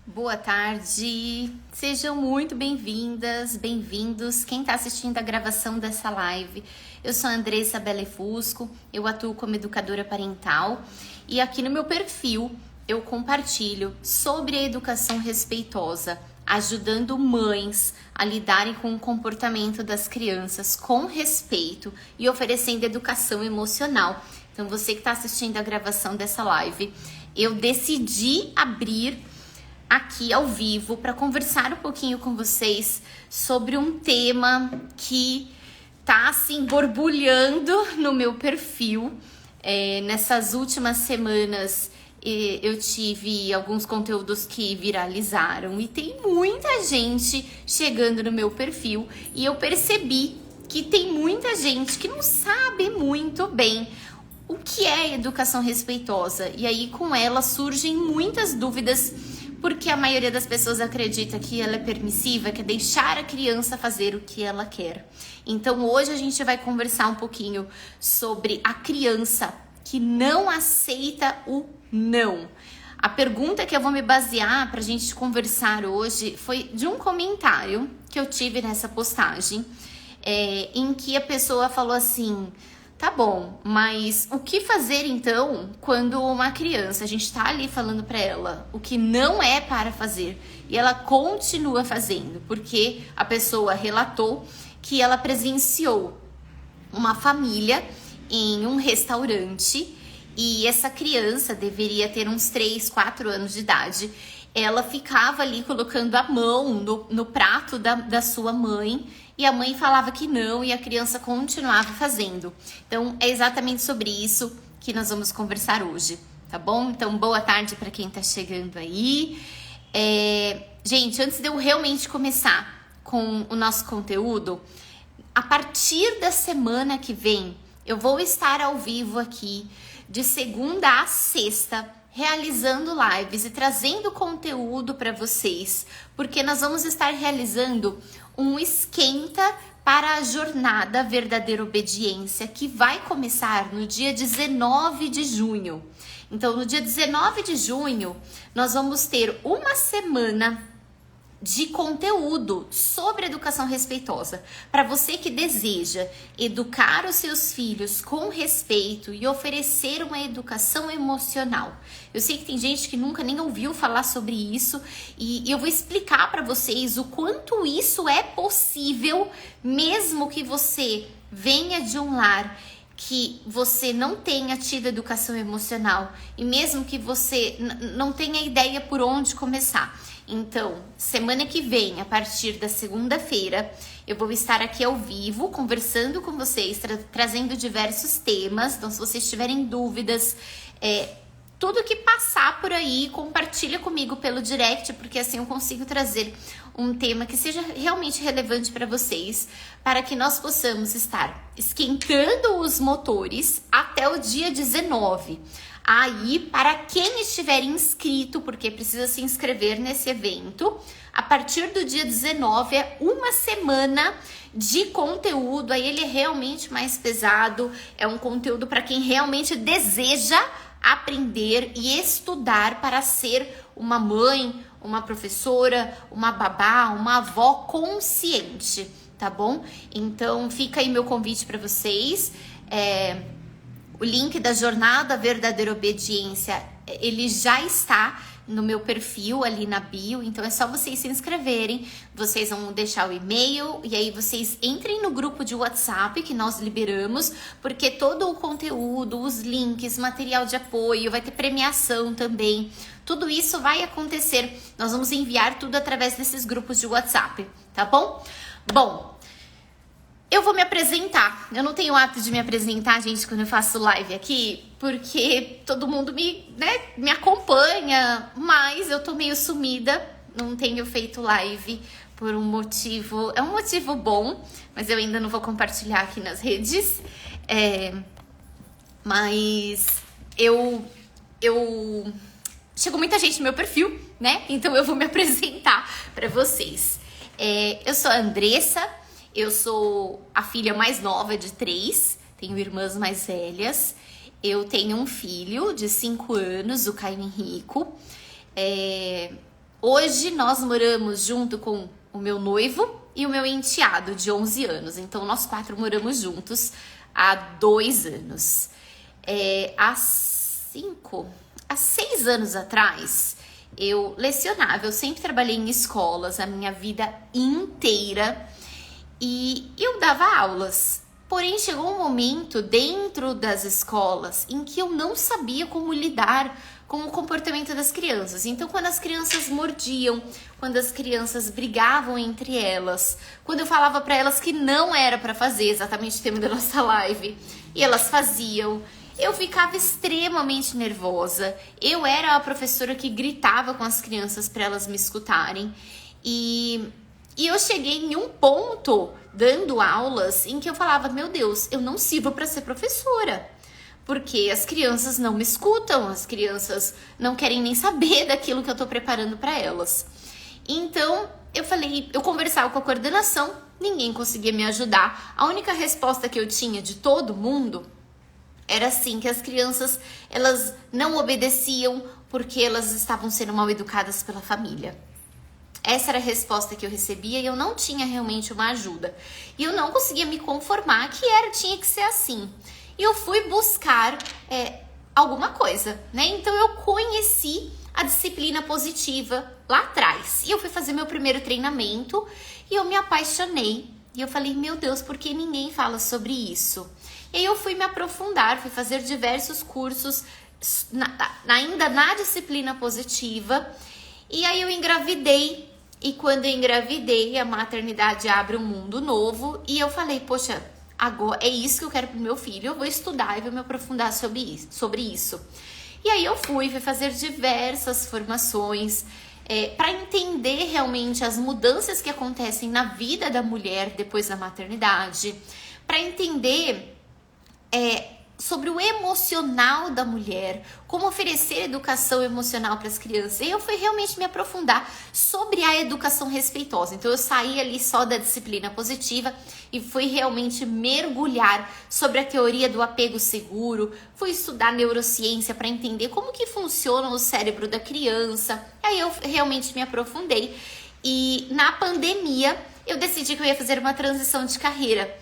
Boa tarde, sejam muito bem-vindas, bem-vindos. Quem está assistindo a gravação dessa live, eu sou a Andressa Belefusco, eu atuo como educadora parental e aqui no meu perfil eu compartilho sobre a educação respeitosa, ajudando mães a lidarem com o comportamento das crianças com respeito e oferecendo educação emocional. Então, você que está assistindo a gravação dessa live, eu decidi abrir aqui ao vivo para conversar um pouquinho com vocês sobre um tema que tá assim borbulhando no meu perfil. Nessas últimas semanas eu tive alguns conteúdos que viralizaram e tem muita gente chegando no meu perfil e eu percebi que tem muita gente que não sabe muito bem o que é educação respeitosa, e aí com ela surgem muitas dúvidas, porque a maioria das pessoas acredita que ela é permissiva, que é deixar a criança fazer o que ela quer. Então hoje a gente vai conversar um pouquinho sobre a criança que não aceita o não. A pergunta que eu vou me basear para a gente conversar hoje foi de um comentário que eu tive nessa postagem, em que a pessoa falou assim: tá bom, mas o que fazer então quando uma criança, a gente tá ali falando pra ela o que não é para fazer e ela continua fazendo, porque a pessoa relatou que ela presenciou uma família em um restaurante e essa criança deveria ter uns 3, 4 anos de idade. Ela ficava ali colocando a mão no prato da sua mãe e a mãe falava que não e a criança continuava fazendo. Então, é exatamente sobre isso que nós vamos conversar hoje, tá bom? Então, boa tarde para quem tá chegando aí. Gente, antes de eu realmente começar com o nosso conteúdo, a partir da semana que vem, eu vou estar ao vivo aqui de segunda a sexta, realizando lives e trazendo conteúdo para vocês, porque nós vamos estar realizando um esquenta para a jornada Verdadeira Obediência, que vai começar no dia 19 de junho. Então, no dia 19 de junho, nós vamos ter uma semana de conteúdo sobre educação respeitosa. Para você que deseja educar os seus filhos com respeito e oferecer uma educação emocional. Eu sei que tem gente que nunca nem ouviu falar sobre isso e eu vou explicar para vocês o quanto isso é possível, mesmo que você venha de um lar que você não tenha tido educação emocional e mesmo que você não tenha ideia por onde começar. Então, semana que vem, a partir da segunda-feira, eu vou estar aqui ao vivo, conversando com vocês, trazendo diversos temas. Então, se vocês tiverem dúvidas, tudo que passar por aí, compartilha comigo pelo direct, porque assim eu consigo trazer um tema que seja realmente relevante para vocês, para que nós possamos estar esquentando os motores até o dia 19. Aí, para quem estiver inscrito, porque precisa se inscrever nesse evento, a partir do dia 19 é uma semana de conteúdo. Aí ele é realmente mais pesado, é um conteúdo para quem realmente deseja aprender e estudar para ser uma mãe, uma professora, uma babá, uma avó consciente, tá bom? Então fica aí meu convite para vocês. O link da Jornada Verdadeira Obediência, ele já está no meu perfil ali na bio, então é só vocês se inscreverem, vocês vão deixar o e-mail e aí vocês entrem no grupo de WhatsApp que nós liberamos, porque todo o conteúdo, os links, material de apoio, vai ter premiação também, tudo isso vai acontecer, nós vamos enviar tudo através desses grupos de WhatsApp, tá bom? Bom, eu vou me apresentar. Eu não tenho o hábito de me apresentar, gente, quando eu faço live aqui, porque todo mundo me acompanha, mas eu tô meio sumida, não tenho feito live por um motivo, é um motivo bom, mas eu ainda não vou compartilhar aqui nas redes, mas chegou muita gente no meu perfil, né? Então eu vou me apresentar para vocês. Eu sou a Andressa. Eu sou a filha mais nova de 3, tenho irmãs mais velhas. Eu tenho um filho de 5 anos, o Caio Henrico. Hoje nós moramos junto com o meu noivo e o meu enteado de 11 anos. Então nós 4 moramos juntos há 2 anos. Há 6 anos atrás eu lecionava. Eu sempre trabalhei em escolas a minha vida inteira e eu dava aulas. Porém, chegou um momento dentro das escolas em que eu não sabia como lidar com o comportamento das crianças. Então, quando as crianças mordiam, quando as crianças brigavam entre elas, quando eu falava para elas que não era para fazer, exatamente o tema da nossa live, e elas faziam, eu ficava extremamente nervosa. Eu era a professora que gritava com as crianças para elas me escutarem. E eu cheguei em um ponto, dando aulas, em que eu falava, meu Deus, eu não sirvo para ser professora. Porque as crianças não me escutam, as crianças não querem nem saber daquilo que eu tô preparando para elas. Então, eu conversava com a coordenação, ninguém conseguia me ajudar. A única resposta que eu tinha de todo mundo era assim, que as crianças, elas não obedeciam porque elas estavam sendo mal educadas pela família. Essa era a resposta que eu recebia e eu não tinha realmente uma ajuda. E eu não conseguia me conformar que tinha que ser assim. E eu fui buscar alguma coisa, né? Então eu conheci a disciplina positiva lá atrás. E eu fui fazer meu primeiro treinamento e eu me apaixonei. E eu falei, meu Deus, por que ninguém fala sobre isso? E aí eu fui me aprofundar, fui fazer diversos cursos ainda na disciplina positiva. E aí eu engravidei. E quando eu engravidei, a maternidade abre um mundo novo. E eu falei, poxa, agora é isso que eu quero pro meu filho. Eu vou estudar e vou me aprofundar sobre isso. E aí eu fui fazer diversas formações para entender realmente as mudanças que acontecem na vida da mulher depois da maternidade. Para entender sobre o emocional da mulher, como oferecer educação emocional para as crianças. E eu fui realmente me aprofundar sobre a educação respeitosa. Então eu saí ali só da disciplina positiva e fui realmente mergulhar sobre a teoria do apego seguro, fui estudar neurociência para entender como que funciona o cérebro da criança. Aí eu realmente me aprofundei e na pandemia eu decidi que eu ia fazer uma transição de carreira.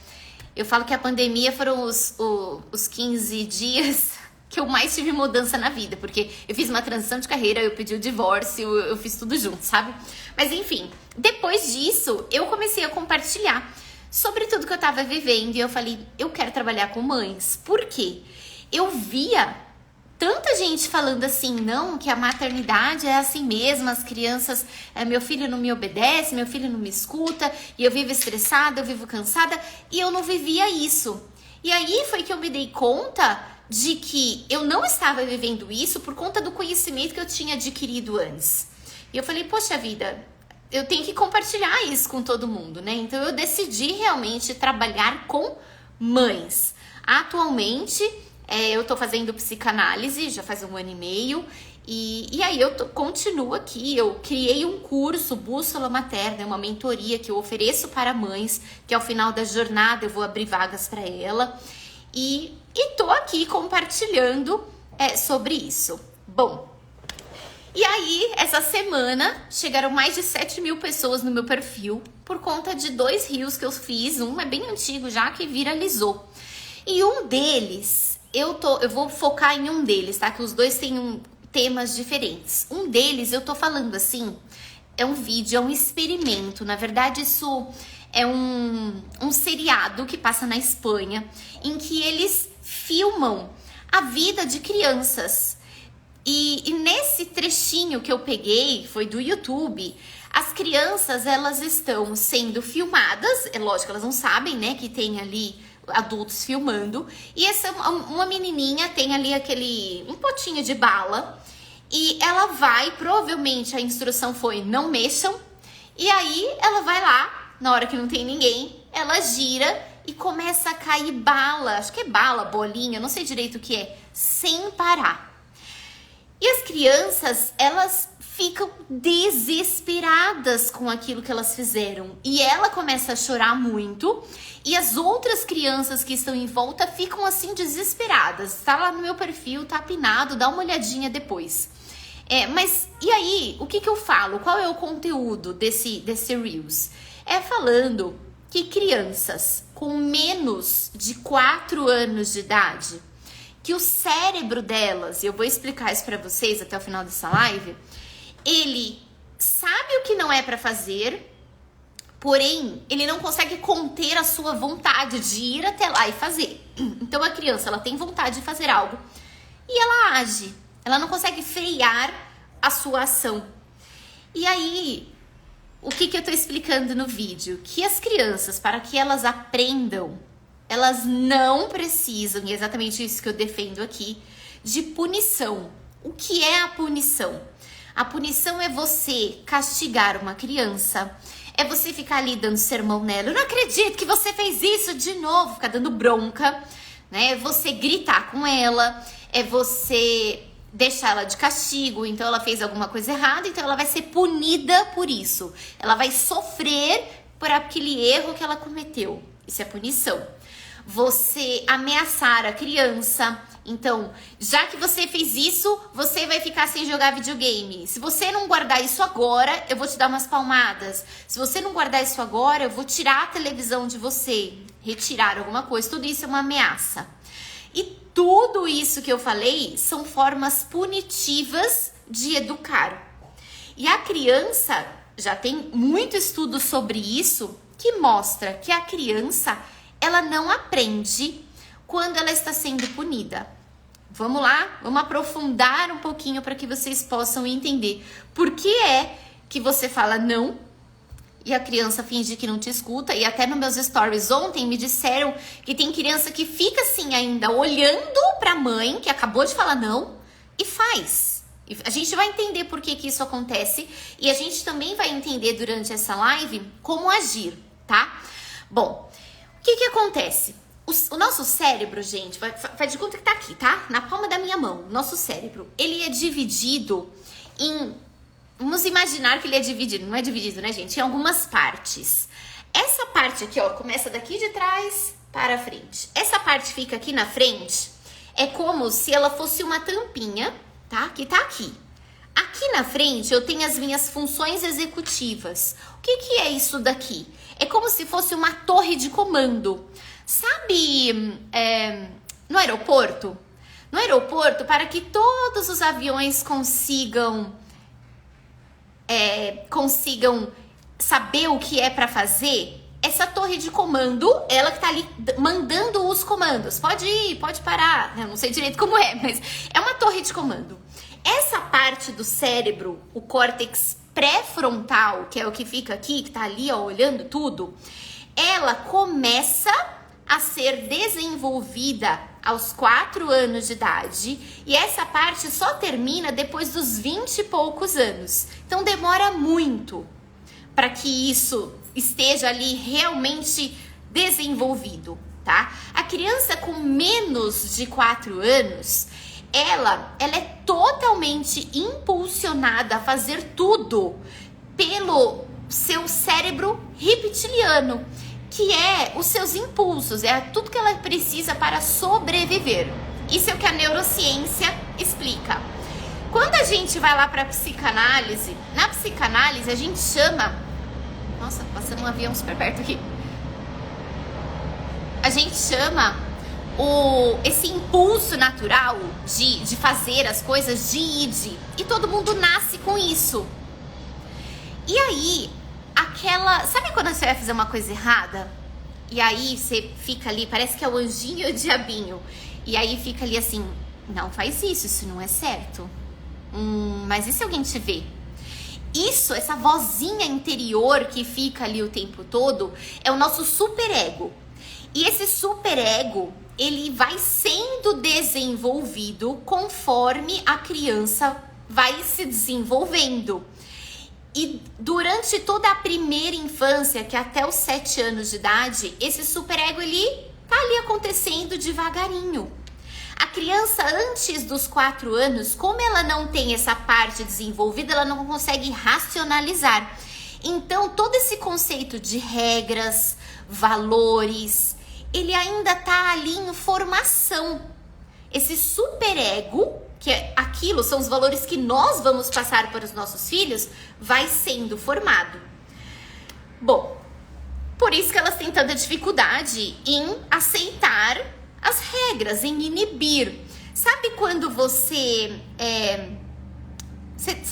Eu falo que a pandemia foram os 15 dias que eu mais tive mudança na vida, porque eu fiz uma transição de carreira, eu pedi o divórcio, eu fiz tudo junto, sabe? Mas enfim, depois disso, eu comecei a compartilhar sobre tudo que eu tava vivendo e eu falei, eu quero trabalhar com mães. Por quê? Eu via tanta gente falando assim, não, que a maternidade é assim mesmo, as crianças, meu filho não me obedece, meu filho não me escuta, e eu vivo estressada, eu vivo cansada, e eu não vivia isso. E aí foi que eu me dei conta de que eu não estava vivendo isso por conta do conhecimento que eu tinha adquirido antes. E eu falei, poxa vida, eu tenho que compartilhar isso com todo mundo, né? Então eu decidi realmente trabalhar com mães. Atualmente, eu tô fazendo psicanálise já faz 1 ano e meio e aí eu continuo aqui. Eu criei um curso, Bússola Materna, uma mentoria que eu ofereço para mães, que ao final da jornada eu vou abrir vagas para ela e tô aqui compartilhando sobre isso. Bom, e aí essa semana chegaram mais de 7.000 pessoas no meu perfil por conta de 2 reels que eu fiz. Um é bem antigo já, que viralizou. E um deles, eu vou focar em um deles, tá? Que os dois têm temas diferentes. Um deles, eu tô falando assim, é um vídeo, é um experimento. Na verdade, isso é um seriado que passa na Espanha, em que eles filmam a vida de crianças. E nesse trechinho que eu peguei, foi do YouTube, as crianças, elas estão sendo filmadas. É lógico, elas não sabem, né, que tem ali adultos filmando, e uma menininha tem ali um potinho de bala, e ela vai, provavelmente a instrução foi não mexam, e aí ela vai lá, na hora que não tem ninguém, ela gira e começa a cair bala, acho que é bala, bolinha, não sei direito o que é, sem parar. E as crianças, elas ficam desesperadas com aquilo que elas fizeram. E ela começa a chorar muito. E as outras crianças que estão em volta ficam assim desesperadas. Tá lá no meu perfil, tá pinado, dá uma olhadinha depois. Mas e aí, o que eu falo? Qual é o conteúdo desse Reels? É falando que crianças com menos de 4 anos de idade, que o cérebro delas, e eu vou explicar isso pra vocês até o final dessa live, ele sabe o que não é pra fazer, porém, ele não consegue conter a sua vontade de ir até lá e fazer. Então, a criança, ela tem vontade de fazer algo e ela age. Ela não consegue frear a sua ação. E aí, o que eu tô explicando no vídeo? Que as crianças, para que elas aprendam, elas não precisam, e é exatamente isso que eu defendo aqui, de punição. O que é a punição? A punição é você castigar uma criança, é você ficar ali dando sermão nela. Eu não acredito que você fez isso de novo, ficar dando bronca, né? É você gritar com ela, é você deixar ela de castigo, então ela fez alguma coisa errada, então ela vai ser punida por isso. Ela vai sofrer por aquele erro que ela cometeu. Isso é punição. Você ameaçar a criança. Então, já que você fez isso, você vai ficar sem jogar videogame. Se você não guardar isso agora, eu vou te dar umas palmadas. Se você não guardar isso agora, eu vou tirar a televisão de você, retirar alguma coisa. Tudo isso é uma ameaça. E tudo isso que eu falei são formas punitivas de educar. E a criança, já tem muito estudo sobre isso, que mostra que a criança, ela não aprende quando ela está sendo punida. Vamos lá? Vamos aprofundar um pouquinho para que vocês possam entender por que é que você fala não e a criança finge que não te escuta. E até nos meus stories ontem me disseram que tem criança que fica assim ainda olhando para a mãe que acabou de falar não e faz. E a gente vai entender por que isso acontece e a gente também vai entender durante essa live como agir, tá? Bom, o que acontece? O nosso cérebro, gente, faz de conta que tá aqui, tá? Na palma da minha mão. Nosso cérebro, ele é dividido em... Vamos imaginar que ele é dividido. Não é dividido, né, gente? Em algumas partes. Essa parte aqui, ó, começa daqui de trás para frente. Essa parte fica aqui na frente. É como se ela fosse uma tampinha, tá? Que tá aqui. Aqui na frente eu tenho as minhas funções executivas. O que é isso daqui? É como se fosse uma torre de comando. Sabe, no aeroporto? No aeroporto, para que todos os aviões consigam saber o que é para fazer, essa torre de comando, ela que tá ali mandando os comandos. Pode ir, pode parar. Eu não sei direito como é, mas é uma torre de comando. Essa parte do cérebro, o córtex pré-frontal, que é o que fica aqui, que tá ali, ó, olhando tudo, ela começa a ser desenvolvida aos 4 anos de idade e essa parte só termina depois dos 20 e poucos anos. Então demora muito para que isso esteja ali realmente desenvolvido, tá? A criança com menos de 4 anos, ela é totalmente impulsionada a fazer tudo pelo seu cérebro reptiliano, que é os seus impulsos, é tudo que ela precisa para sobreviver. Isso é o que a neurociência explica. Quando a gente vai lá para psicanálise, na psicanálise a gente chama... Nossa, passando um avião super perto aqui. A gente chama esse impulso natural de fazer as coisas de id. E todo mundo nasce com isso. E aí... Sabe quando você vai fazer uma coisa errada? E aí você fica ali, parece que é o anjinho e o diabinho. E aí fica ali assim, não faz isso, isso não é certo. Mas e se alguém te vê? Isso, essa vozinha interior que fica ali o tempo todo, é o nosso superego. E esse superego, ele vai sendo desenvolvido conforme a criança vai se desenvolvendo. E durante toda a primeira infância, que é até os 7 anos de idade, esse superego, ele tá ali acontecendo devagarinho. A criança, antes dos 4 anos, como ela não tem essa parte desenvolvida, ela não consegue racionalizar. Então, todo esse conceito de regras, valores, ele ainda tá ali em formação. Esse superego, que aquilo são os valores que nós vamos passar para os nossos filhos, vai sendo formado. Bom, por isso que elas têm tanta dificuldade em aceitar as regras, em inibir. Sabe quando você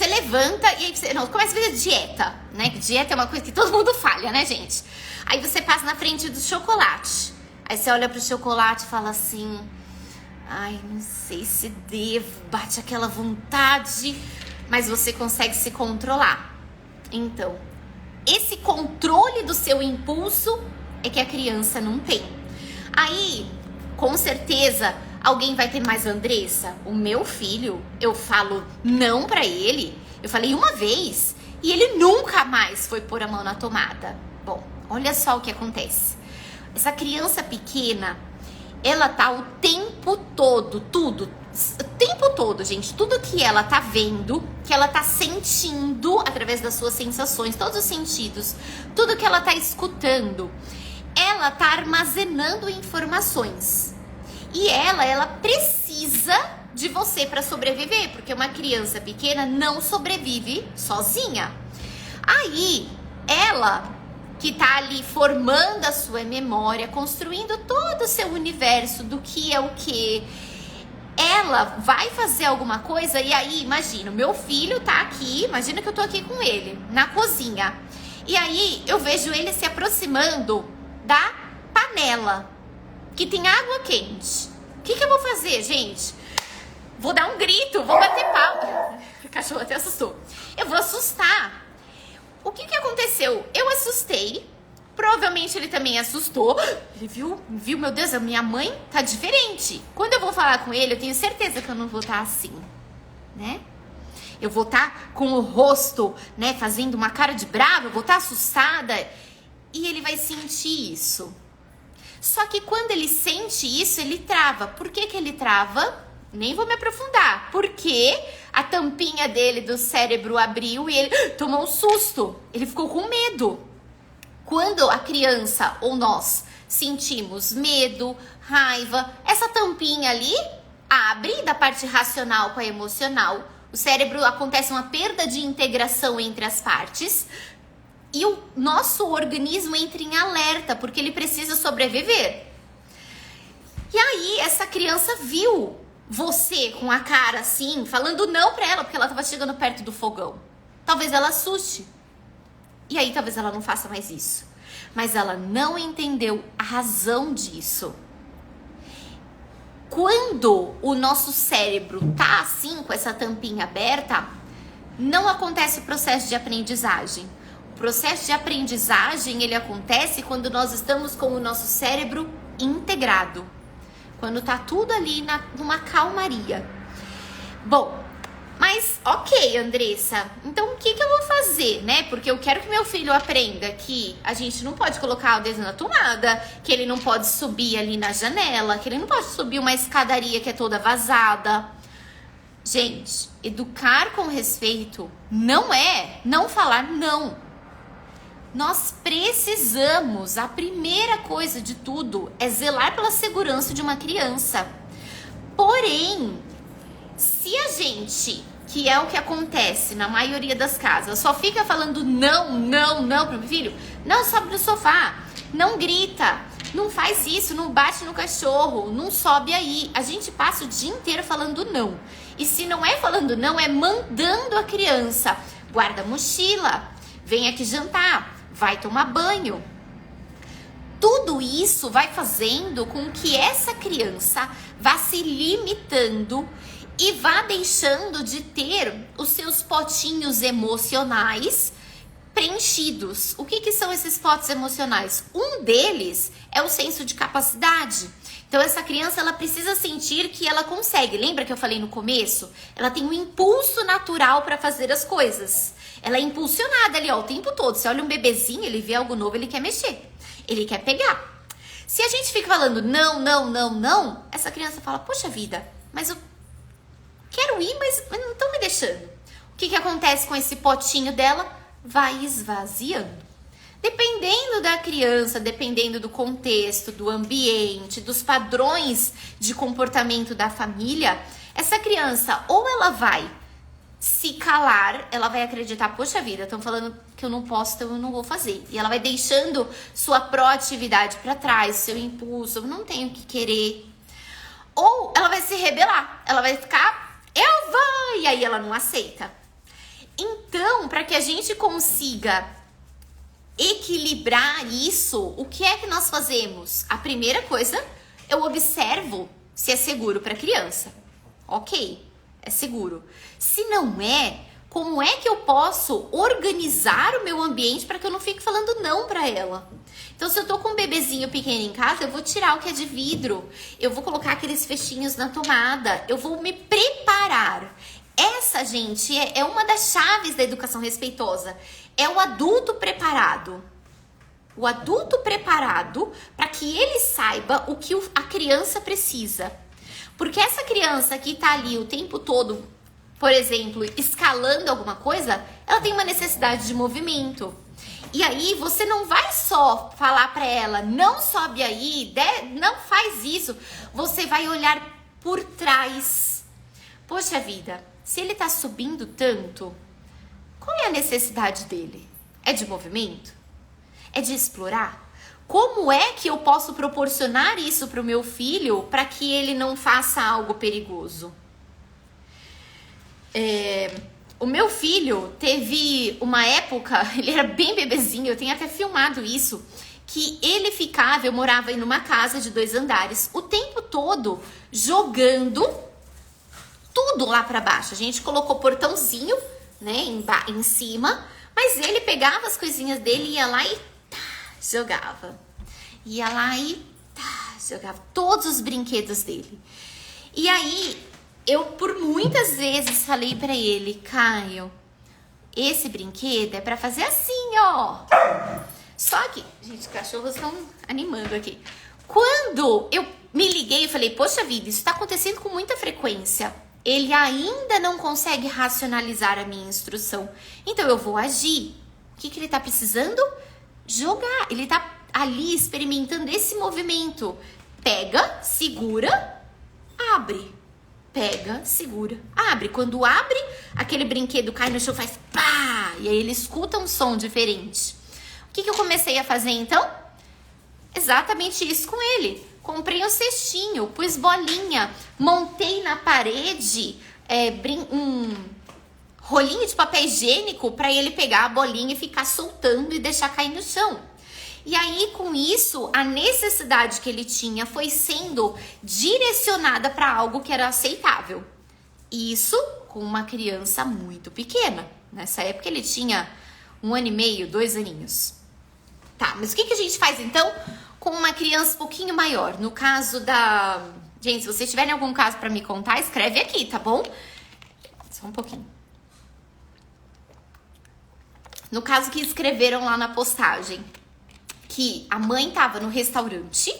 levanta e aí você começa a fazer dieta, né? Dieta é uma coisa que todo mundo falha, né, gente? Aí você passa na frente do chocolate. Aí você olha pro chocolate e fala assim: ai, não sei se devo, bate aquela vontade, mas você consegue se controlar. Então, esse controle do seu impulso é que a criança não tem. Aí, com certeza, alguém vai ter mais. Andressa, o meu filho, eu falo não pra ele, eu falei uma vez e ele nunca mais foi pôr a mão na tomada. Bom, olha só o que acontece. Essa criança pequena, ela tá o tempo todo, o tempo todo, gente, tudo que ela tá vendo, que ela tá sentindo através das suas sensações, todos os sentidos, tudo que ela tá escutando, ela tá armazenando informações. E ela precisa de você para sobreviver, porque uma criança pequena não sobrevive sozinha. Aí, ela que tá ali formando a sua memória, construindo todo o seu universo do que é o que, ela vai fazer alguma coisa. E aí, imagina, o meu filho tá aqui, imagina que eu tô aqui com ele, na cozinha. E aí, eu vejo ele se aproximando da panela, que tem água quente. O que eu vou fazer, gente? Vou dar um grito, vou bater palma. O cachorro até assustou. Eu vou assustar. O que aconteceu? Eu assustei. Provavelmente ele também assustou. Ele viu, meu Deus, a minha mãe tá diferente. Quando eu vou falar com ele, eu tenho certeza que eu não vou estar assim, né? Eu vou estar com o rosto, né, fazendo uma cara de brava, eu vou estar assustada. E ele vai sentir isso. Só que quando ele sente isso, ele trava. Por que ele trava? Nem vou me aprofundar. Porque a tampinha dele do cérebro abriu e ele tomou um susto. Ele ficou com medo. Quando a criança ou nós sentimos medo, raiva, essa tampinha ali abre da parte racional com a emocional. O cérebro, acontece uma perda de integração entre as partes. E o nosso organismo entra em alerta, porque ele precisa sobreviver. E aí, essa criança viu você com a cara assim, falando não pra ela, porque ela tava chegando perto do fogão. Talvez ela assuste. E aí, talvez ela não faça mais isso. Mas ela não entendeu a razão disso. Quando o nosso cérebro tá assim, com essa tampinha aberta, não acontece o processo de aprendizagem. O processo de aprendizagem, ele acontece quando nós estamos com o nosso cérebro integrado. Quando tá tudo ali numa calmaria. Bom, mas ok, Andressa, então o que eu vou fazer, né? Porque eu quero que meu filho aprenda que a gente não pode colocar o dedo na tomada, que ele não pode subir ali na janela, que ele não pode subir uma escadaria que é toda vazada. Gente, educar com respeito não é não falar não. Nós precisamos, a primeira coisa de tudo é zelar pela segurança de uma criança. Porém, se a gente, que é o que acontece na maioria das casas, só fica falando não pro meu filho, não sobe no sofá, não grita, não faz isso, não bate no cachorro, não sobe aí. A gente passa o dia inteiro falando não. E se não é falando não, é mandando a criança, guarda a mochila, vem aqui jantar, vai tomar banho. Tudo isso vai fazendo com que essa criança vá se limitando e vá deixando de ter os seus potinhos emocionais preenchidos. O que são esses potes emocionais? Um deles é o senso de capacidade. Então essa criança, ela precisa sentir que ela consegue. Lembra que eu falei no começo? Ela tem um impulso natural para fazer as coisas. Ela é impulsionada ali, ó, o tempo todo. Você olha um bebezinho, ele vê algo novo, ele quer mexer. Ele quer pegar. Se a gente fica falando não, essa criança fala, poxa vida, mas eu quero ir, mas não estão me deixando. O que acontece com esse potinho dela? Vai esvaziando. Dependendo da criança, dependendo do contexto, do ambiente, dos padrões de comportamento da família, essa criança ou ela vai se calar, ela vai acreditar, poxa vida, estão falando que eu não posso, então eu não vou fazer. E ela vai deixando sua proatividade para trás, seu impulso, eu não tenho que querer. Ou ela vai se rebelar, ela vai ficar, eu vou, e aí ela não aceita. Então, para que a gente consiga equilibrar isso, o que é que nós fazemos? A primeira coisa, eu observo se é seguro para a criança. Ok, é seguro. Se não é, como é que eu posso organizar o meu ambiente para que eu não fique falando não para ela? Então, se eu tô com um bebezinho pequeno em casa, eu vou tirar o que é de vidro, eu vou colocar aqueles fechinhos na tomada, eu vou me preparar. Essa, gente, é uma das chaves da educação respeitosa. É o adulto preparado. O adulto preparado para que ele saiba o que a criança precisa. Porque essa criança que tá ali o tempo todo, por exemplo, escalando alguma coisa, ela tem uma necessidade de movimento. E aí você não vai só falar para ela, não sobe aí, não faz isso. Você vai olhar por trás. Poxa vida, se ele tá subindo tanto, qual é a necessidade dele? É de movimento? É de explorar? Como é que eu posso proporcionar isso para o meu filho para que ele não faça algo perigoso? O meu filho teve uma época, ele era bem bebezinho, eu tenho até filmado isso, que ele ficava, eu morava em uma casa de 2 andares, o tempo todo jogando tudo lá para baixo. A gente colocou portãozinho, né, em cima, mas ele pegava as coisinhas dele, ia lá e jogava. Ia lá e jogava todos os brinquedos dele. E aí, eu por muitas vezes falei pra ele, Caio, esse brinquedo é pra fazer assim, ó. Só que, gente, os cachorros estão animando aqui. Quando eu me liguei e falei, poxa vida, isso tá acontecendo com muita frequência. Ele ainda não consegue racionalizar a minha instrução. Então eu vou agir. O que ele tá precisando? Jogar. Ele tá ali experimentando esse movimento. Pega, segura, abre. Pega, segura, abre. Quando abre, aquele brinquedo cai no chão, faz pá! E aí ele escuta um som diferente. O que eu comecei a fazer então? Exatamente isso com ele. Comprei um cestinho, pus bolinha, montei na parede um rolinho de papel higiênico para ele pegar a bolinha e ficar soltando e deixar cair no chão. E aí, com isso, a necessidade que ele tinha foi sendo direcionada para algo que era aceitável. Isso com uma criança muito pequena. Nessa época ele tinha 1 ano e meio, 2 aninhos. Tá, mas o que a gente faz então com uma criança um pouquinho maior? No caso da... Gente, se vocês tiverem algum caso para me contar, escreve aqui, tá bom? Só um pouquinho. No caso que escreveram lá na postagem, que a mãe estava no restaurante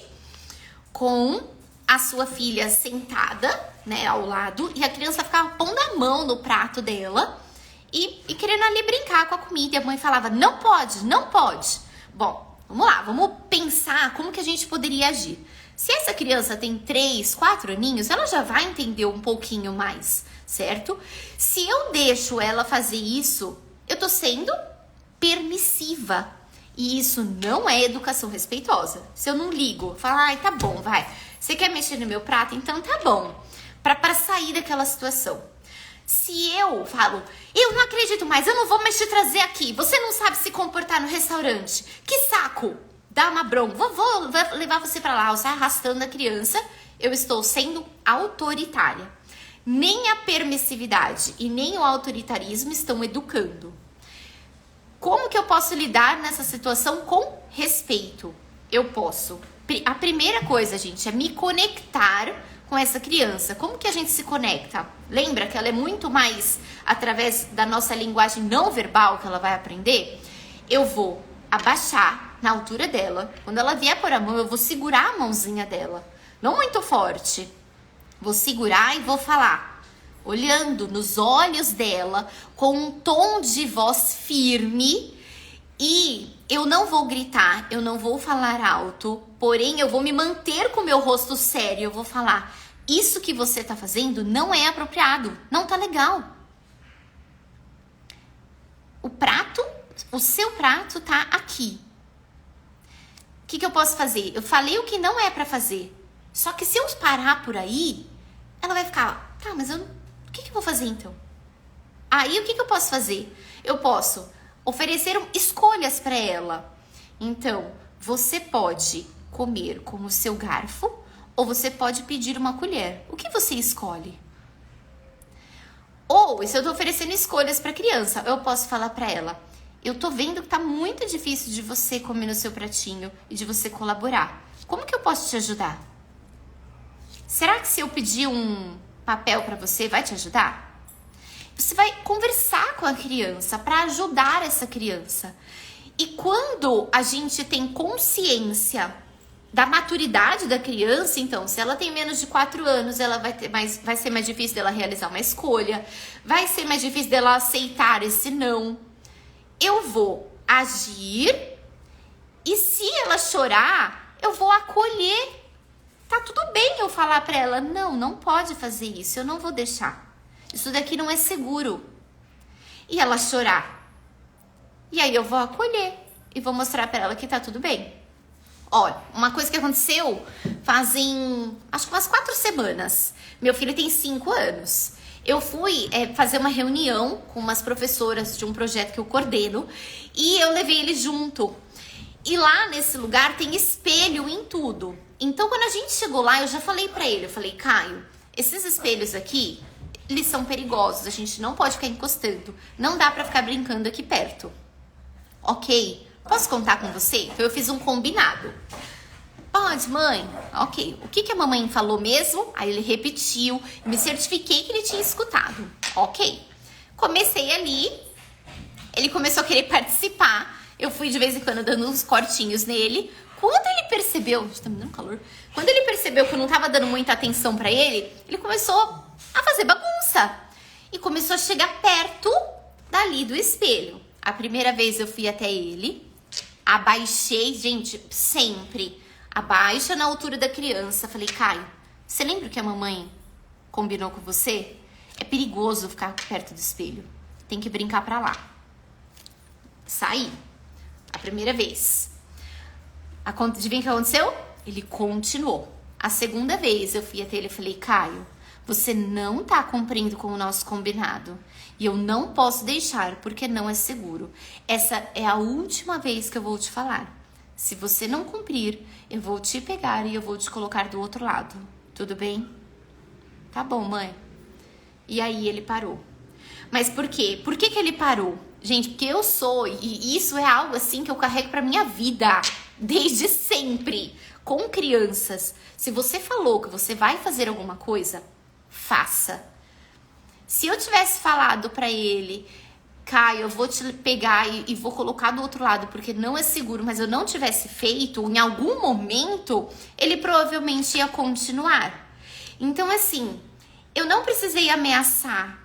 com a sua filha sentada, né, ao lado, e a criança ficava pondo a mão no prato dela e querendo ali brincar com a comida. E a mãe falava, não pode, não pode. Bom, vamos lá, vamos pensar como que a gente poderia agir. Se essa criança tem 3, 4 aninhos, ela já vai entender um pouquinho mais, certo? Se eu deixo ela fazer isso, eu tô sendo permissiva. E isso não é educação respeitosa. Se eu não ligo, falar, ai, tá bom, vai. Você quer mexer no meu prato? Então tá bom. Pra sair daquela situação. Se eu falo, eu não acredito mais, eu não vou mais te trazer aqui. Você não sabe se comportar no restaurante. Que saco! Dá uma bronca. Vou levar você pra lá. Eu saio arrastando a criança. Eu estou sendo autoritária. Nem a permissividade e nem o autoritarismo estão educando. Como que eu posso lidar nessa situação com respeito? Eu posso. A primeira coisa, gente, é me conectar com essa criança. Como que a gente se conecta? Lembra que ela é muito mais através da nossa linguagem não verbal que ela vai aprender? Eu vou abaixar na altura dela. Quando ela vier por a mão, eu vou segurar a mãozinha dela. Não muito forte. Vou segurar e vou falar, olhando nos olhos dela, com um tom de voz firme, e eu não vou gritar, eu não vou falar alto, porém eu vou me manter com o meu rosto sério, eu vou falar, isso que você tá fazendo não é apropriado, não tá legal. O seu prato tá aqui. O que eu posso fazer? Eu falei o que não é pra fazer. Só que se eu parar por aí, ela vai ficar, tá, mas o que eu vou fazer então? Aí o que eu posso fazer? Eu posso oferecer escolhas para ela. Então, você pode comer com o seu garfo ou você pode pedir uma colher. O que você escolhe? Ou, se eu tô oferecendo escolhas para criança, eu posso falar para ela, eu tô vendo que tá muito difícil de você comer no seu pratinho e de você colaborar. Como que eu posso te ajudar? Será que se eu pedir um papel para você, vai te ajudar? Você vai conversar com a criança para ajudar essa criança. E quando a gente tem consciência da maturidade da criança, então, se ela tem menos de 4 anos, ela vai ser mais difícil dela realizar uma escolha, vai ser mais difícil dela aceitar esse não. Eu vou agir e se ela chorar, eu vou acolher. Tá tudo bem eu falar pra ela, não pode fazer isso, eu não vou deixar. Isso daqui não é seguro. E ela chorar. E aí eu vou acolher e vou mostrar pra ela que tá tudo bem. Olha, uma coisa que aconteceu fazem, acho que umas 4 semanas. Meu filho tem 5 anos. Eu fui fazer uma reunião com umas professoras de um projeto que eu coordeno e eu levei ele junto. E lá nesse lugar tem espelho em tudo. Então, quando a gente chegou lá, eu já falei pra ele, eu falei, Caio, esses espelhos aqui, eles são perigosos, a gente não pode ficar encostando, não dá pra ficar brincando aqui perto. Ok, posso contar com você? Então, eu fiz um combinado. Pode, mãe? Ok, o que a mamãe falou mesmo? Aí ele repetiu, me certifiquei que ele tinha escutado. Ok, comecei ali, ele começou a querer participar, eu fui de vez em quando dando uns cortinhos nele. Quando ele percebeu, tá me dando calor. Quando ele percebeu que eu não tava dando muita atenção pra ele, ele começou a fazer bagunça. E começou a chegar perto dali do espelho. A primeira vez eu fui até ele, abaixei, gente, sempre. Abaixa na altura da criança. Falei, Caio, você lembra o que a mamãe combinou com você? É perigoso ficar perto do espelho. Tem que brincar pra lá. Saí. A primeira vez. Adivinha o que aconteceu? Ele continuou. A segunda vez eu fui até ele e falei, Caio, você não tá cumprindo com o nosso combinado. E eu não posso deixar porque não é seguro. Essa é a última vez que eu vou te falar. Se você não cumprir, eu vou te pegar e eu vou te colocar do outro lado. Tudo bem? Tá bom, mãe. E aí ele parou. Mas por quê? Por que ele parou? Gente, porque eu sou, e isso é algo assim que eu carrego pra minha vida, desde sempre, com crianças. Se você falou que você vai fazer alguma coisa, faça. Se eu tivesse falado pra ele, Caio, eu vou te pegar e vou colocar do outro lado porque não é seguro, mas eu não tivesse feito, em algum momento, ele provavelmente ia continuar. Então, assim, eu não precisei ameaçar.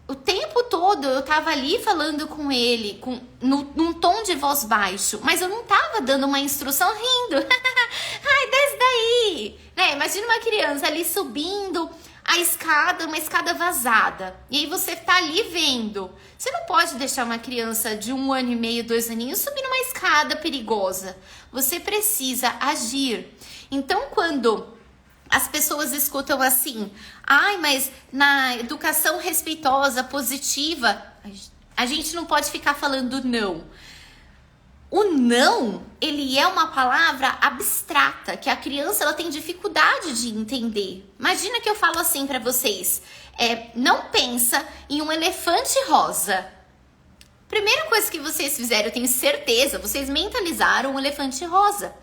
O tempo todo eu tava ali falando com ele, num tom de voz baixo, mas eu não tava dando uma instrução rindo. Ai, desce daí! Né? Imagina uma criança ali subindo a escada, uma escada vazada. E aí você tá ali vendo. Você não pode deixar uma criança de 1 ano e meio, 2 aninhos subir numa escada perigosa. Você precisa agir. Então, quando as pessoas escutam assim, ai, mas na educação respeitosa, positiva, a gente não pode ficar falando não. O não, ele é uma palavra abstrata, que a criança ela tem dificuldade de entender. Imagina que eu falo assim pra vocês, não pensa em um elefante rosa. Primeira coisa que vocês fizeram, eu tenho certeza, vocês mentalizaram um elefante rosa.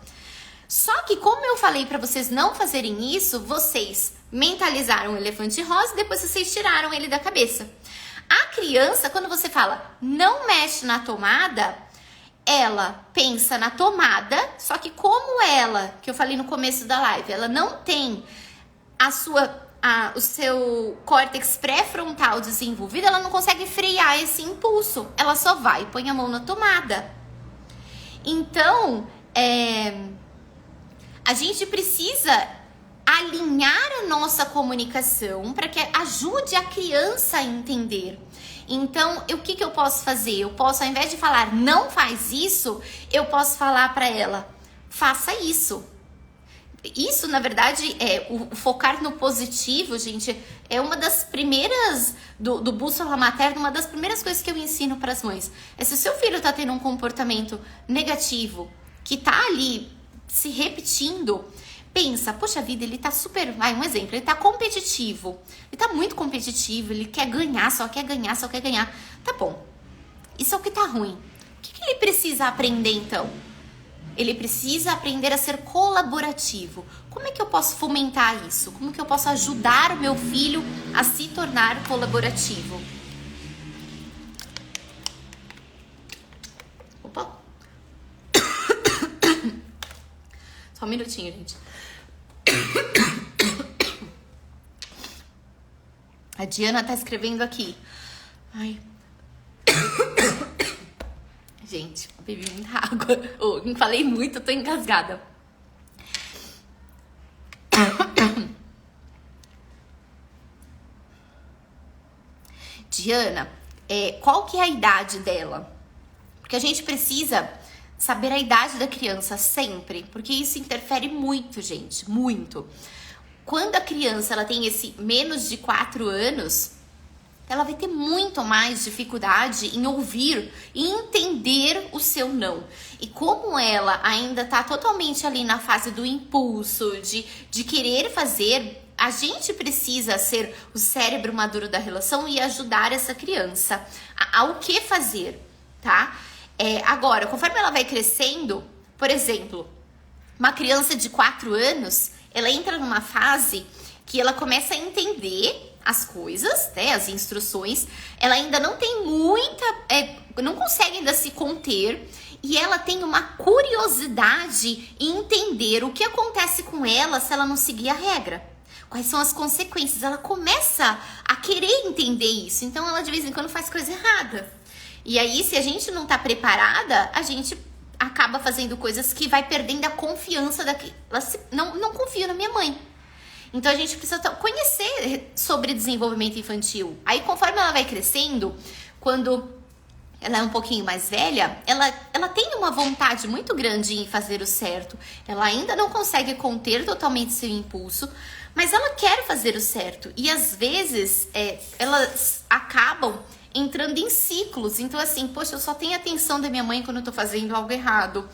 Só que como eu falei pra vocês não fazerem isso, vocês mentalizaram o elefante rosa e depois vocês tiraram ele da cabeça. A criança, quando você fala não mexe na tomada, ela pensa na tomada, só que como ela, que eu falei no começo da live, ela não tem o seu córtex pré-frontal desenvolvido, ela não consegue frear esse impulso. Ela só vai e põe a mão na tomada. Então, a gente precisa alinhar a nossa comunicação para que ajude a criança a entender. Então, o que eu posso fazer? Eu posso, ao invés de falar não faz isso, eu posso falar para ela, faça isso. Isso, na verdade, o focar no positivo, gente, é uma das primeiras, do Bússola Materna, uma das primeiras coisas que eu ensino para as mães. É se o seu filho tá tendo um comportamento negativo, que tá ali se repetindo, pensa, poxa vida, ele tá super, um exemplo, ele tá competitivo, ele tá muito competitivo, ele quer ganhar, só quer ganhar, só quer ganhar. Tá bom, isso é o que tá ruim. O que ele precisa aprender então? Ele precisa aprender a ser colaborativo. Como é que eu posso fomentar isso? Como que eu posso ajudar o meu filho a se tornar colaborativo? Opa! Só um minutinho, gente. A Diana tá escrevendo aqui. Ai. Gente, bebi muita água. Falei muito, tô engasgada. Diana, qual que é a idade dela? Porque a gente precisa saber a idade da criança sempre, porque isso interfere muito, gente, muito. Quando a criança ela tem esse menos de 4 anos, ela vai ter muito mais dificuldade em ouvir e entender o seu não. E como ela ainda tá totalmente ali na fase do impulso, de querer fazer, a gente precisa ser o cérebro maduro da relação e ajudar essa criança ao que fazer, tá? Agora, conforme ela vai crescendo, por exemplo, uma criança de 4 anos, ela entra numa fase que ela começa a entender as coisas, né, as instruções, ela ainda não tem muita, não consegue ainda se conter e ela tem uma curiosidade em entender o que acontece com ela se ela não seguir a regra. Quais são as consequências? Ela começa a querer entender isso, então ela de vez em quando faz coisa errada. E aí, se a gente não tá preparada, a gente acaba fazendo coisas que vai perdendo a confiança daquela. Não confio na minha mãe. Então a gente precisa conhecer sobre desenvolvimento infantil. Aí conforme ela vai crescendo, quando ela é um pouquinho mais velha, ela tem uma vontade muito grande em fazer o certo. Ela ainda não consegue conter totalmente seu impulso, mas ela quer fazer o certo. E às vezes elas acabam entrando em ciclos. Então assim, poxa, eu só tenho a atenção da minha mãe quando eu tô fazendo algo errado.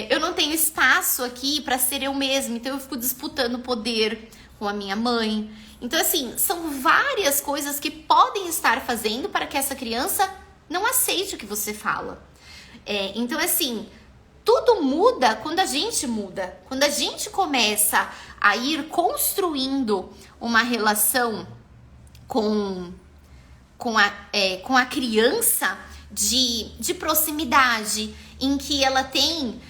Eu não tenho espaço aqui para ser eu mesma, então eu fico disputando poder com a minha mãe. Então assim, são várias coisas que podem estar fazendo para que essa criança não aceite o que você fala. Então assim, tudo muda quando a gente muda. Quando a gente começa a ir construindo uma relação com a criança de proximidade, em que ela tem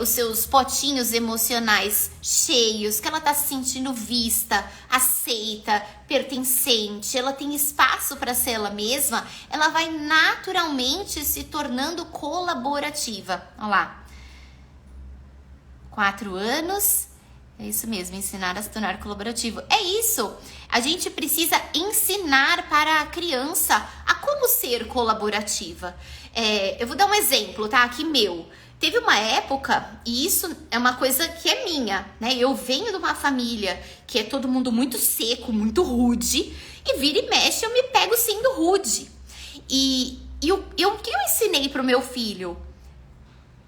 os seus potinhos emocionais cheios, que ela tá se sentindo vista, aceita, pertencente, ela tem espaço para ser ela mesma, ela vai naturalmente se tornando colaborativa. Olha lá. 4 anos, é isso mesmo, ensinar a se tornar colaborativo. É isso, a gente precisa ensinar para a criança a como ser colaborativa. Eu vou dar um exemplo, tá? Aqui meu. Teve uma época, e isso é uma coisa que é minha, né? Eu venho de uma família que é todo mundo muito seco, muito rude, e vira e mexe eu me pego sendo rude. E o que eu ensinei pro meu filho?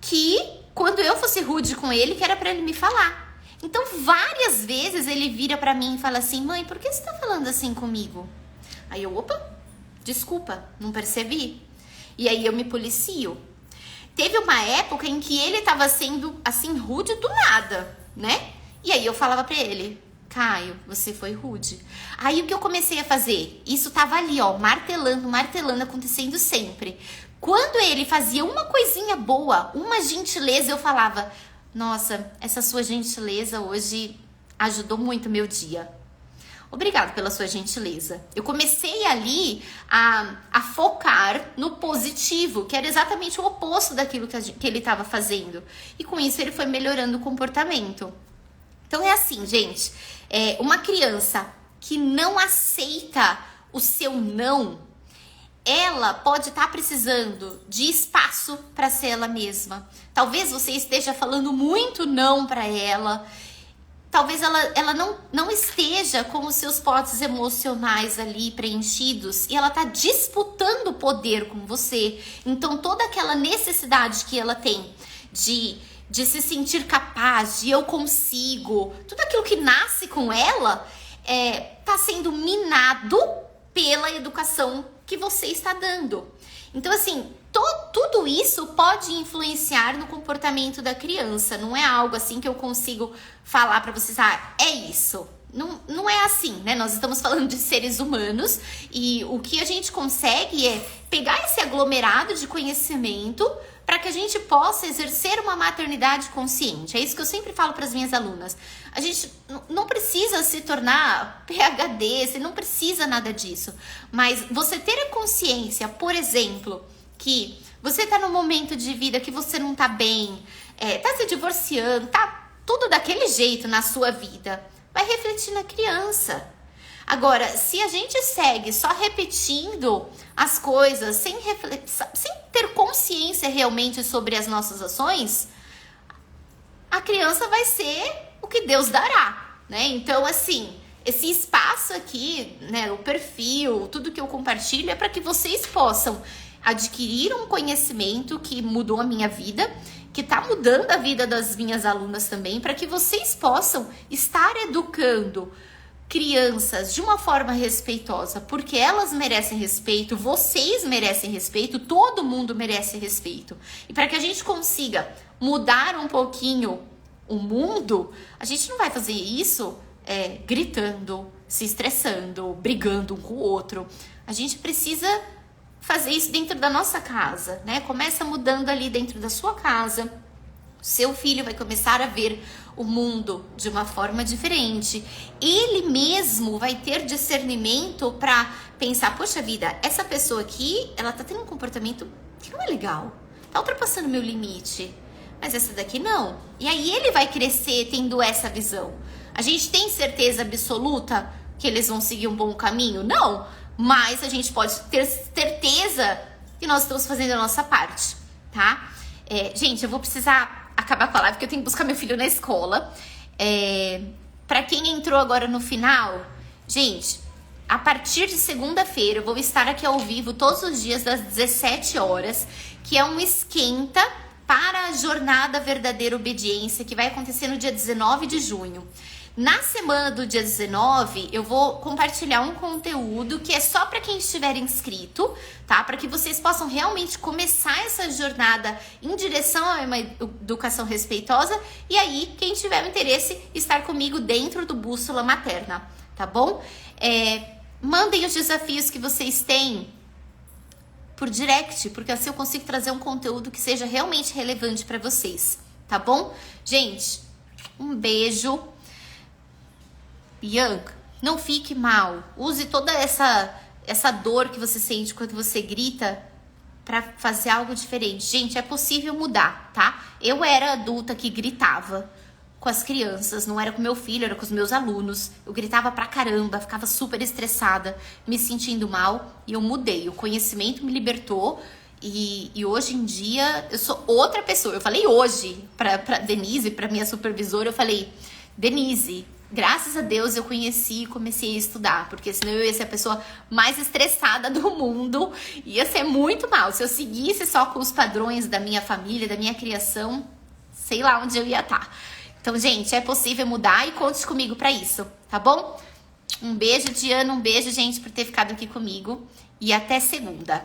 Que quando eu fosse rude com ele, que era pra ele me falar. Então, várias vezes ele vira pra mim e fala assim, mãe, por que você tá falando assim comigo? Aí eu, opa, desculpa, não percebi. E aí eu me policio. Teve uma época em que ele tava sendo, assim, rude do nada, né? E aí eu falava pra ele, Caio, você foi rude. Aí o que eu comecei a fazer? Isso tava ali, ó, martelando, acontecendo sempre. Quando ele fazia uma coisinha boa, uma gentileza, eu falava, nossa, essa sua gentileza hoje ajudou muito o meu dia. Obrigado pela sua gentileza. Eu comecei ali a focar no positivo, que era exatamente o oposto daquilo que ele estava fazendo. E com isso ele foi melhorando o comportamento. Então é assim, gente, uma criança que não aceita o seu não, ela pode estar precisando de espaço para ser ela mesma. Talvez você esteja falando muito não para ela. Talvez ela não esteja com os seus potes emocionais ali preenchidos e ela está disputando poder com você. Então toda aquela necessidade que ela tem de se sentir capaz, de eu consigo, tudo aquilo que nasce com ela tá sendo minado pela educação que você está dando. Então assim, tudo isso pode influenciar no comportamento da criança. Não é algo assim que eu consigo falar para vocês, é isso. Não é assim, né? Nós estamos falando de seres humanos e o que a gente consegue é pegar esse aglomerado de conhecimento para que a gente possa exercer uma maternidade consciente. É isso que eu sempre falo para as minhas alunas. A gente não precisa se tornar PhD, você não precisa nada disso. Mas você ter a consciência, por exemplo, que você tá num momento de vida que você não tá bem, tá se divorciando, tá tudo daquele jeito na sua vida, vai refletir na criança. Agora, se a gente segue só repetindo as coisas sem ter consciência realmente sobre as nossas ações, a criança vai ser o que Deus dará, né? Então, assim, esse espaço aqui, né, o perfil, tudo que eu compartilho é para que vocês possam adquirir um conhecimento que mudou a minha vida, que está mudando a vida das minhas alunas também, para que vocês possam estar educando crianças de uma forma respeitosa, porque elas merecem respeito, vocês merecem respeito, todo mundo merece respeito. E para que a gente consiga mudar um pouquinho o mundo, a gente não vai fazer isso gritando, se estressando, brigando um com o outro. A gente precisa fazer isso dentro da nossa casa, né? Começa mudando ali dentro da sua casa. Seu filho vai começar a ver o mundo de uma forma diferente. Ele mesmo vai ter discernimento para pensar, poxa vida, essa pessoa aqui, ela tá tendo um comportamento que não é legal. Tá ultrapassando meu limite. Mas essa daqui não. E aí ele vai crescer tendo essa visão. A gente tem certeza absoluta que eles vão seguir um bom caminho? Não. Mas a gente pode ter certeza que nós estamos fazendo a nossa parte, tá? Gente, eu vou precisar acabar com a live porque eu tenho que buscar meu filho na escola. Pra quem entrou agora no final, gente, a partir de segunda-feira eu vou estar aqui ao vivo todos os dias das 17 horas, que é um esquenta para a Jornada Verdadeira Obediência, que vai acontecer no dia 19 de junho. Na semana do dia 19, eu vou compartilhar um conteúdo que é só para quem estiver inscrito, tá? Para que vocês possam realmente começar essa jornada em direção a uma educação respeitosa e aí, quem tiver o interesse, estar comigo dentro do Bússola Materna, tá bom? Mandem os desafios que vocês têm por direct, porque assim eu consigo trazer um conteúdo que seja realmente relevante para vocês, tá bom? Gente, um beijo. Bianca, não fique mal. Use toda essa dor que você sente quando você grita para fazer algo diferente. Gente, é possível mudar, tá? Eu era adulta que gritava com as crianças, não era com meu filho, era com os meus alunos. Eu gritava pra caramba, ficava super estressada, me sentindo mal e eu mudei. O conhecimento me libertou e hoje em dia eu sou outra pessoa. Eu falei hoje pra Denise, pra minha supervisora, eu falei, Denise, graças a Deus eu conheci e comecei a estudar, porque senão eu ia ser a pessoa mais estressada do mundo, ia ser muito mal. Se eu seguisse só com os padrões da minha família, da minha criação, sei lá onde eu ia estar. Então, gente, é possível mudar e conte comigo pra isso, tá bom? Um beijo, Diana, um beijo, gente, por ter ficado aqui comigo e até segunda.